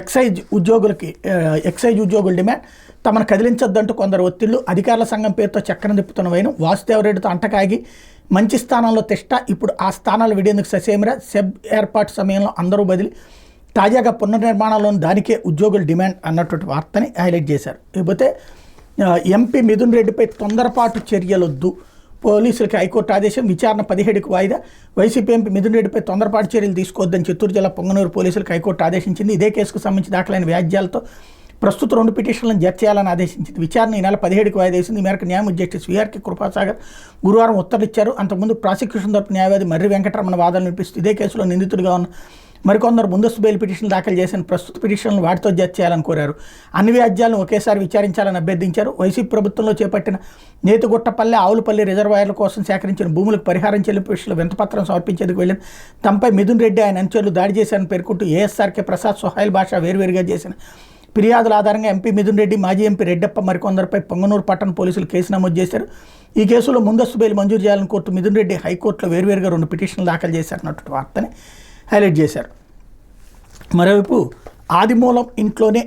Excise ఉద్యోగుల demand తమను కదిలించొద్దంటూ కొందరు ఒత్తిళ్లు, అధికారుల సంఘం పేరుతో చక్రం తిప్పుతున్న వైనం, వాసుదేవరెడ్డితో అంటకాగి మంచి స్థానంలో తిష్ట, ఇప్పుడు ఆ స్థానాలు విడేందుకు ససేమిరా, సెబ్ ఏర్పాటు సమయంలో అందరూ బదిలీ, తాజాగా పునర్నిర్మాణంలోని దానికే ఉద్యోగుల డిమాండ్ అన్నటువంటి వార్తని హైలైట్ చేశారు. ఇకపోతే ఎంపీ మిథున్ రెడ్డిపై తొందరపాటు చర్యలొద్దు, పోలీసులకి హైకోర్టు ఆదేశం, విచారణ 17కు వాయిదా, వైసీపీ ఎంపీ మిథున్ రెడ్డిపై తొందరపాటు చర్యలు తీసుకోవద్దని చిత్తూరు జిల్లా పొంగనూరు పోలీసులకు హైకోర్టు ఆదేశించింది. ఇదే కేసుకు సంబంధించి దాఖలైన వ్యాజ్యాలతో ప్రస్తుత 2 పిటిషన్లను జడ్జి చేయాలని ఆదేశించింది. విచారణ ఈ నెల 17కు వాయిదా వేసింది. ఈ మేరకు న్యాయమూర్తి జస్టిస్ విఆర్కే కృపాసాగర్ గురువారం ఉత్తర్వులిచ్చారు. అంతకుముందు ప్రాసిక్యూషన్ తరపు న్యాయవాది మర్రి వెంకటరమణ వాదనలు వినిపిస్తూ ఇదే కేసులో నిందితుడిగా ఉన్న మరికొందరు ముందస్తు బెయిల్ పిటిషన్లు దాఖలు చేసిన ప్రస్తుత పిటిషన్లు వాటితో జడ్జి చేయాలని కోరారు. అన్ని వ్యాజ్యాలను ఒకేసారి విచారించాలని అభ్యర్థించారు. వైసీపీ ప్రభుత్వంలో చేపట్టిన నేతిగుట్టపల్లె, ఆవులపల్లి రిజర్వాయర్ల కోసం సేకరించిన భూములకు పరిహారం చెల్లింపు విషయంలో వింతపత్రం సమర్పించేందుకు వెళ్ళిన తమపై మిథున్ రెడ్డి ఆయన అనుచరులు దాడి చేశారని పేర్కొంటూ ఏఎస్ఆర్కే ప్రసాద్, సోహైల్ బాషా వేరువేరుగా చేసిన ఫిర్యాదుల ఆధారంగా ఎంపీ మిథున్ రెడ్డి, మాజీ ఎంపీ రెడ్డప్ప మరికొందరిపై పొంగనూరు పట్టణ పోలీసులు కేసు నమోదు చేశారు. ఈ కేసులో ముందస్తు బెయిల్ మంజూరు చేయాలని కోరుతూ మిథున్ రెడ్డి హైకోర్టులో వేరువేరుగా 2 పిటిషన్లు దాఖలు చేశారన్నటువంటి వార్తని హైలైట్ చేశారు. మరోవైపు ఆదిమూలం ఇంట్లోనే